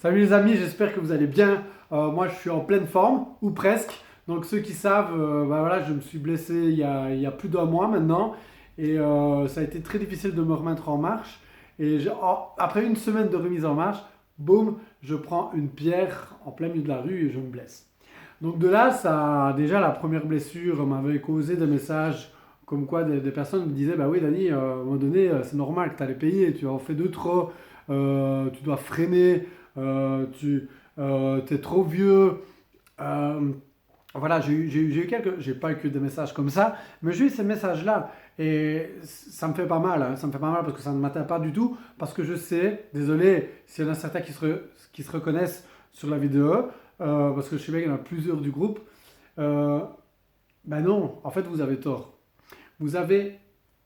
Salut les amis, j'espère que vous allez bien. Moi je suis en pleine forme, ou presque. Donc ceux qui savent, bah voilà, je me suis blessé il y a plus d'un mois maintenant. Et ça a été très difficile de me remettre en marche. Et après une semaine de remise en marche, boum, je prends une pierre en plein milieu de la rue et je me blesse. Donc de là, déjà la première blessure m'avait causé des messages comme quoi des personnes me disaient, bah oui Dani, à un moment donné, c'est normal que tu as les payer, tu en fais de trop, tu dois freiner, tu es trop vieux. Euh, voilà, j'ai eu j'ai pas eu que des messages comme ça, mais j'ai eu ces messages-là. Et ça me fait pas mal, hein, ça me fait pas mal parce que ça ne m'atteint pas du tout, parce que je sais, désolé s'il y en a certains qui se reconnaissent sur la vidéo, parce que je sais bien qu'il y en a plusieurs du groupe. Euh, ben non, en fait, vous avez tort. Vous avez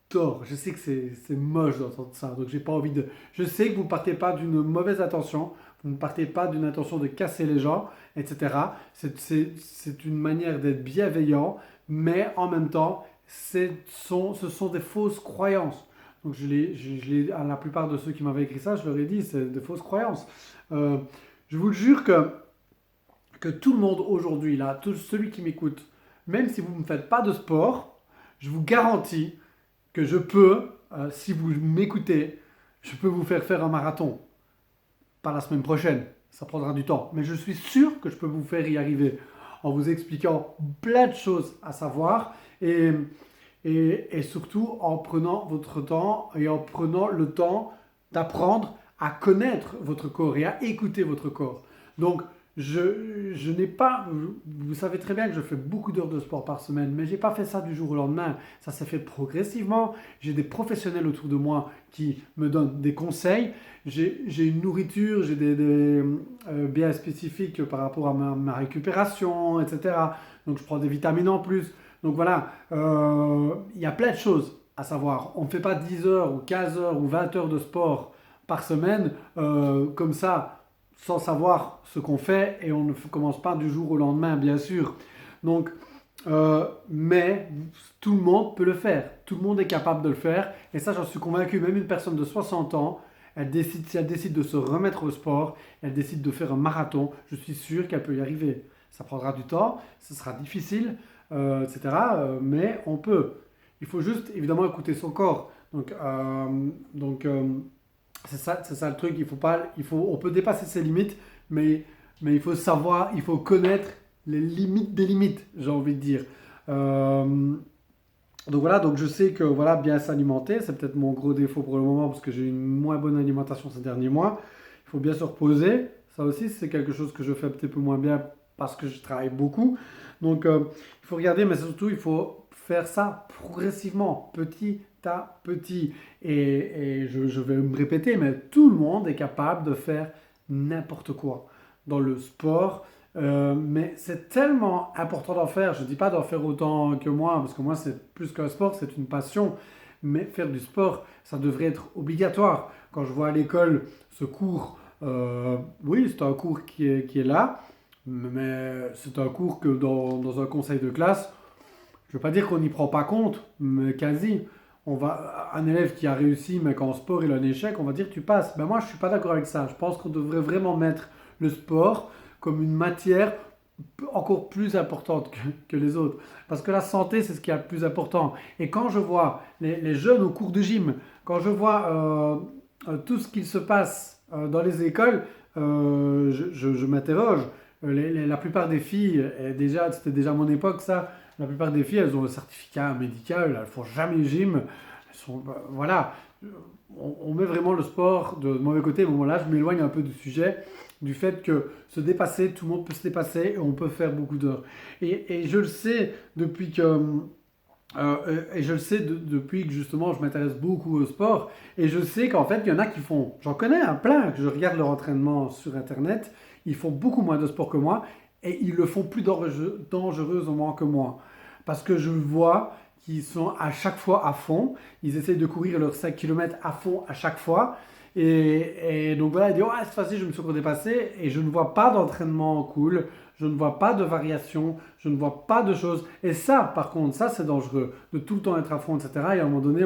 tort. Je sais que c'est moche d'entendre ça, donc j'ai pas envie de. Je sais que vous ne partez pas d'une mauvaise intention, vous ne partez pas d'une intention de casser les gens, etc. C'est une manière d'être bienveillant, mais en même temps, ce sont des fausses croyances. Donc à la plupart de ceux qui m'avaient écrit ça, je leur ai dit, c'est des fausses croyances. Euh, je vous le jure que tout le monde aujourd'hui, là, tout celui qui m'écoute, même si vous ne faites pas de sport, je vous garantis que je peux, si vous m'écoutez, je peux vous faire faire un marathon. Pas la semaine prochaine, ça prendra du temps. Mais je suis sûr que je peux vous faire y arriver en vous expliquant plein de choses à savoir et surtout en prenant votre temps et en prenant le temps d'apprendre à connaître votre corps et à écouter votre corps. Donc, je n'ai pas, vous savez très bien que je fais beaucoup d'heures de sport par semaine, mais je n'ai pas fait ça du jour au lendemain. Ça s'est fait progressivement. J'ai des professionnels autour de moi qui me donnent des conseils. J'ai une nourriture, j'ai des biens spécifiques par rapport à ma récupération, etc. Donc, je prends des vitamines en plus. Donc voilà, il y a plein de choses à savoir. On ne fait pas 10 heures ou 15 heures ou 20 heures de sport par semaine comme ça sans savoir ce qu'on fait et on ne commence pas du jour au lendemain, bien sûr. Donc, mais tout le monde peut le faire. Tout le monde est capable de le faire. Et ça, j'en suis convaincu. Même une personne de 60 ans, si elle décide de se remettre au sport, elle décide de faire un marathon, je suis sûr qu'elle peut y arriver. Ça prendra du temps, ce sera difficile, etc. Mais on peut. Il faut juste évidemment écouter son corps. Donc, c'est ça le truc. On peut dépasser ses limites, mais il faut savoir, il faut connaître les limites des limites, j'ai envie de dire. Euh, donc voilà, donc je sais que voilà, bien s'alimenter, c'est peut-être mon gros défaut pour le moment parce que j'ai une moins bonne alimentation ces derniers mois. Il faut bien se reposer. Ça aussi, c'est quelque chose que je fais un petit peu moins bien parce que je travaille beaucoup. Donc il faut regarder, mais surtout, il faut faire ça progressivement, petit à petit. Et je vais me répéter, mais tout le monde est capable de faire n'importe quoi dans le sport. Mais c'est tellement important d'en faire. Je ne dis pas d'en faire autant que moi, parce que moi, c'est plus qu'un sport, c'est une passion. Mais faire du sport, ça devrait être obligatoire. Quand je vois à l'école ce cours, oui, c'est un cours qui est là, mais c'est un cours que dans un conseil de classe, je ne veux pas dire qu'on n'y prend pas compte, mais quasi. Un élève qui a réussi, mais qu'en sport il a un échec, on va dire tu passes. Ben moi, je ne suis pas d'accord avec ça. Je pense qu'on devrait vraiment mettre le sport comme une matière encore plus importante que les autres. Parce que la santé, c'est ce qui est le plus important. Et quand je vois les jeunes au cours de gym, quand je vois tout ce qu'il se passe dans les écoles, je m'interroge. La plupart des filles, c'était déjà mon époque ça, la plupart des filles, elles ont le certificat médical, elles ne font jamais gym. Voilà, on met vraiment le sport de mauvais côté. Bon, là, je m'éloigne un peu du sujet, du fait que se dépasser, tout le monde peut se dépasser et on peut faire beaucoup d'heures. Et je le sais depuis depuis que justement je m'intéresse beaucoup au sport et je sais qu'en fait il y en a qui font, j'en connais un plein, que je regarde leur entraînement sur internet, ils font beaucoup moins de sport que moi et ils le font plus dangereusement que moi. Parce que je vois qu'ils sont à chaque fois à fond, ils essayent de courir leurs 5 km à fond à chaque fois. Et donc voilà, ils disent, ouais, cette fois-ci, je me suis encore dépassé et je ne vois pas d'entraînement cool, je ne vois pas de variation, je ne vois pas de choses. Et ça, par contre, ça, c'est dangereux, de tout le temps être à fond, etc. Et à un moment donné,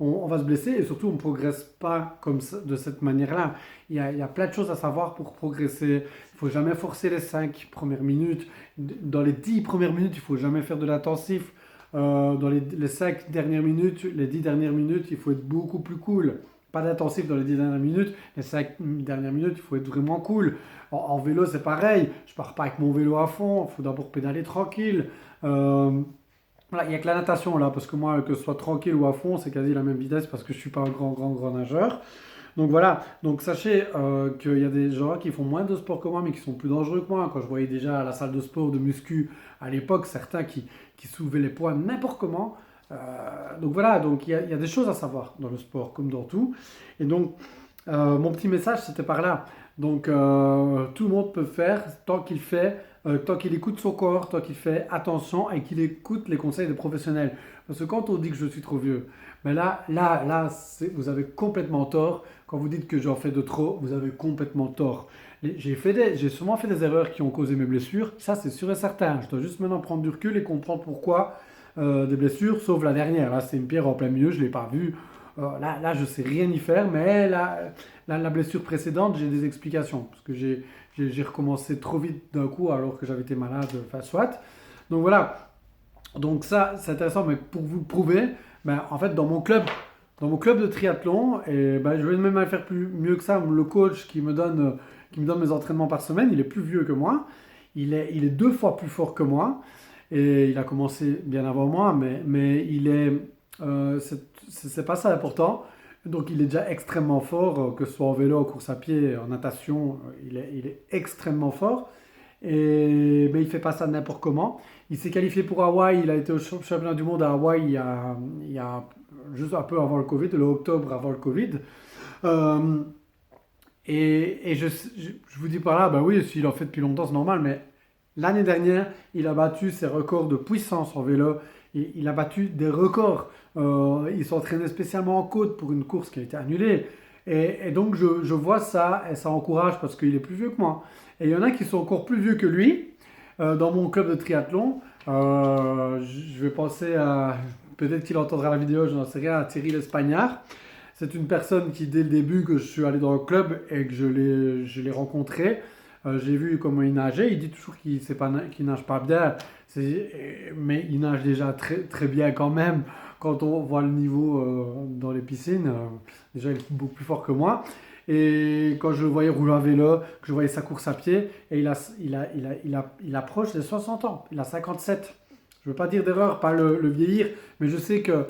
on va se blesser et surtout on ne progresse pas comme ça, de cette manière-là. Il y a plein de choses à savoir pour progresser. Il ne faut jamais forcer les 5 premières minutes. Dans les 10 premières minutes, il ne faut jamais faire de l'intensif. Dans les 5 dernières minutes, les 10 dernières minutes, il faut être beaucoup plus cool. Pas d'intensif dans les 10 dernières minutes. Les 5 dernières minutes, il faut être vraiment cool. En vélo, c'est pareil. Je pars pas avec mon vélo à fond. Il faut d'abord pédaler tranquille. Voilà, il n'y a que la natation là, parce que moi, que ce soit tranquille ou à fond, c'est quasi la même vitesse parce que je ne suis pas un grand nageur. Donc voilà, donc sachez qu'il y a des gens qui font moins de sport que moi, mais qui sont plus dangereux que moi. Quand je voyais déjà à la salle de sport de muscu à l'époque, certains qui soulevaient les poids n'importe comment. Donc voilà, donc il y a des choses à savoir dans le sport, comme dans tout. Et donc, mon petit message, c'était par là. Donc, tout le monde peut faire tant qu'il écoute son corps, tant qu'il fait attention et qu'il écoute les conseils des professionnels. Parce que quand on dit que je suis trop vieux, mais vous avez complètement tort. Quand vous dites que j'en fais de trop, vous avez complètement tort. J'ai sûrement fait des erreurs qui ont causé mes blessures. Ça, c'est sûr et certain. Je dois juste maintenant prendre du recul et comprendre pourquoi des blessures, sauf la dernière. Là, c'est une pierre en plein milieu, je ne l'ai pas vue. Là, je ne sais rien y faire, mais la blessure précédente, j'ai des explications. Parce que j'ai recommencé trop vite d'un coup alors que j'avais été malade, enfin, soit. Donc voilà. Donc ça, c'est intéressant, mais pour vous le prouver, ben, en fait, dans mon club de triathlon, et ben, je vais même faire mieux que ça. Le coach qui me donne mes entraînements par semaine, il est plus vieux que moi. Il est 2 fois plus fort que moi. Et il a commencé bien avant moi, mais c'est pas ça l'important. Donc il est déjà extrêmement fort, que ce soit en vélo, en course à pied, en natation, il est extrêmement fort. Mais il fait pas ça n'importe comment. Il s'est qualifié pour Hawaï, il a été au championnat du monde à Hawaï il y a juste un peu avant le Covid, le octobre avant le Covid. Euh, et je vous dis par là, bah oui, s'il en fait depuis longtemps, c'est normal, mais l'année dernière, il a battu ses records de puissance en vélo. Il a battu des records. Il s'entraînait spécialement en côte pour une course qui a été annulée. Et donc, je vois ça et ça encourage parce qu'il est plus vieux que moi. Et il y en a qui sont encore plus vieux que lui dans mon club de triathlon. Je vais penser à, peut-être qu'il entendra la vidéo, je n'en sais rien, à Thierry L'Espagnard. C'est une personne qui, dès le début que je suis allé dans le club et que je l'ai rencontré, j'ai vu comment il nageait. Il dit toujours qu'il nage pas bien, mais il nage déjà très bien quand même. Quand on voit le niveau dans les piscines, déjà il est beaucoup plus fort que moi. Et quand je le voyais rouler à vélo, que je voyais sa course à pied, et il approche les 60 ans. Il a 57. Je ne veux pas dire d'erreur, pas le vieillir, mais je sais que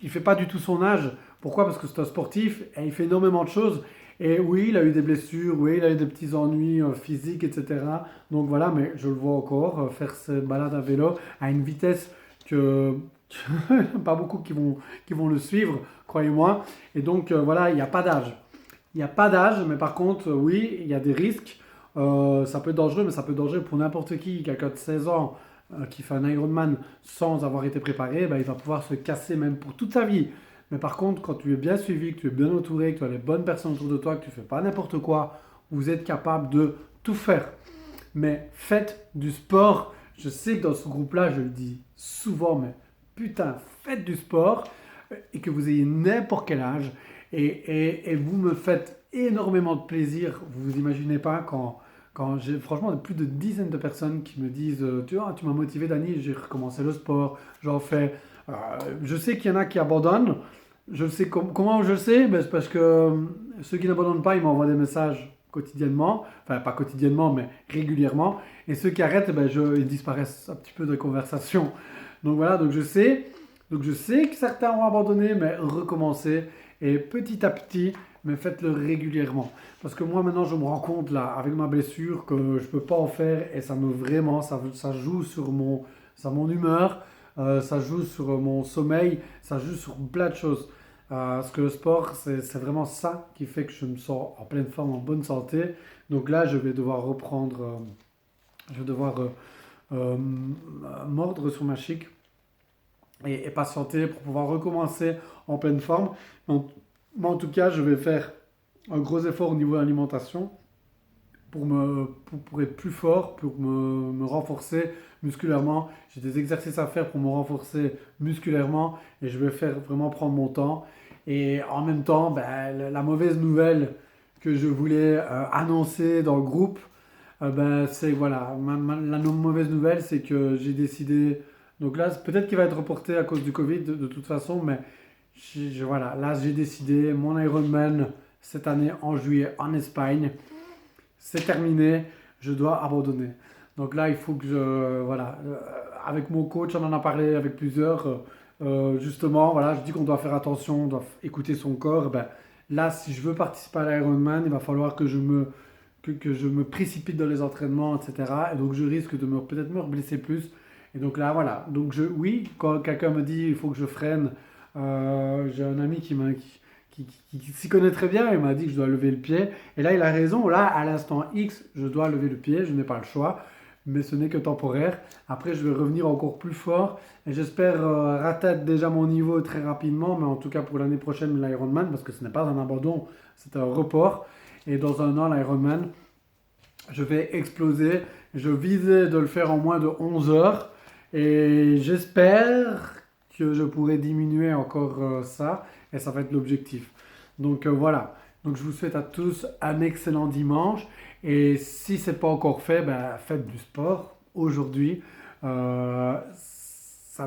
il fait pas du tout son âge. Pourquoi? Parce que c'est un sportif et il fait énormément de choses. Et oui, il a eu des blessures, oui, il a eu des petits ennuis physiques, etc. Donc voilà, mais je le vois encore faire ses balades à vélo à une vitesse que pas beaucoup qui vont le suivre, croyez-moi. Et donc voilà, il n'y a pas d'âge. Il n'y a pas d'âge, mais par contre, oui, il y a des risques. Ça peut être dangereux, mais ça peut être dangereux pour n'importe qui. Quelqu'un de 16 ans qui fait un Ironman sans avoir été préparé, ben, il va pouvoir se casser même pour toute sa vie. Mais par contre, quand tu es bien suivi, que tu es bien entouré, que tu as les bonnes personnes autour de toi, que tu ne fais pas n'importe quoi, vous êtes capable de tout faire. Mais faites du sport. Je sais que dans ce groupe-là, je le dis souvent, mais putain, faites du sport et que vous ayez n'importe quel âge. Et vous me faites énormément de plaisir. Vous vous imaginez pas quand j'ai franchement plus de dizaines de personnes qui me disent tu vois, tu m'as motivé, Dani, j'ai recommencé le sport, j'en fais. Je sais qu'il y en a qui abandonnent. Je sais comment je sais, ben, c'est parce que ceux qui n'abandonnent pas, ils m'envoient des messages quotidiennement, enfin pas quotidiennement, mais régulièrement. Et ceux qui arrêtent, ben, ils disparaissent un petit peu de conversation. Donc voilà, donc je sais que certains ont abandonné, mais recommencer et petit à petit, mais faites-le régulièrement. Parce que moi maintenant, je me rends compte là, avec ma blessure, que je peux pas en faire et ça me vraiment, ça joue sur mon humeur. Ça joue sur mon sommeil, ça joue sur plein de choses. Parce que le sport, c'est vraiment ça qui fait que je me sens en pleine forme, en bonne santé. Donc là, je vais devoir reprendre, je vais devoir mordre sur ma chic et patienter pour pouvoir recommencer en pleine forme. Mais en tout cas, je vais faire un gros effort au niveau de l'alimentation pour être plus fort, pour me renforcer musculairement. J'ai des exercices à faire pour me renforcer musculairement et je vais faire vraiment prendre mon temps. Et en même temps, ben, la mauvaise nouvelle que je voulais annoncer dans le groupe, ben, c'est voilà, mauvaise nouvelle, c'est que j'ai décidé. Donc là, peut-être qu'il va être reporté à cause du Covid de toute façon, mais voilà, là j'ai décidé mon Ironman cette année en juillet en Espagne, c'est terminé, je dois abandonner. Donc là, il faut que voilà, avec mon coach, on en a parlé avec plusieurs, justement, voilà, je dis qu'on doit faire attention, on doit écouter son corps. Ben, là, si je veux participer à l'Ironman, il va falloir que je me précipite dans les entraînements, etc. Et donc, je risque de peut-être me blesser plus. Et donc là, voilà. Donc, oui, quand quelqu'un me dit il faut que je freine, j'ai un ami qui s'y connaît très bien, il m'a dit que je dois lever le pied. Et là, il a raison. Là, à l'instant X, je dois lever le pied, je n'ai pas le choix. Mais ce n'est que temporaire. Après, je vais revenir encore plus fort. Et j'espère ratteindre déjà mon niveau très rapidement. Mais en tout cas, pour l'année prochaine, l'Ironman, parce que ce n'est pas un abandon, c'est un report. Et dans un an, l'Ironman, je vais exploser. Je visais de le faire en moins de 11 heures. Et j'espère que je pourrai diminuer encore ça. Et ça va être l'objectif. Donc voilà. Donc je vous souhaite à tous un excellent dimanche. Et si ce n'est pas encore fait, ben, faites du sport aujourd'hui. Ça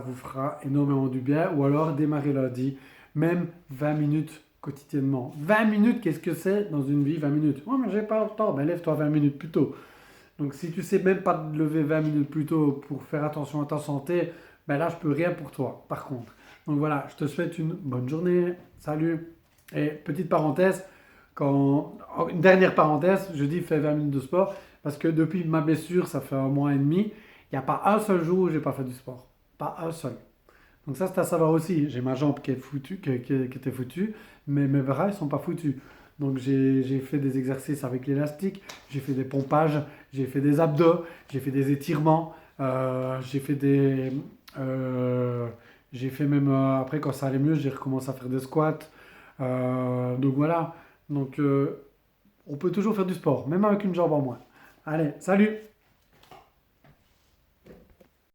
vous fera énormément du bien. Ou alors démarrez lundi, même 20 minutes quotidiennement. 20 minutes, qu'est-ce que c'est dans une vie 20 minutes? Oh, mais j'ai pas le temps. Ben, lève-toi 20 minutes plus tôt. Donc si tu sais même pas te lever 20 minutes plus tôt pour faire attention à ta santé, ben là je peux rien pour toi par contre. Donc voilà, je te souhaite une bonne journée. Salut. Et petite parenthèse, une dernière parenthèse, je dis fais 20 minutes de sport parce que depuis ma blessure, ça fait un mois et demi, il n'y a pas un seul jour où j'ai pas fait du sport. Pas un seul. Donc ça, c'est à savoir aussi. J'ai ma jambe qui est foutue, qui était foutue, mais mes bras, ils sont pas foutus. Donc j'ai fait des exercices avec l'élastique, j'ai fait des pompages, j'ai fait des abdos, j'ai fait des étirements, euh, j'ai fait même, après quand ça allait mieux, j'ai recommencé à faire des squats. Donc voilà. Donc on peut toujours faire du sport, même avec une jambe en moins. Allez, salut!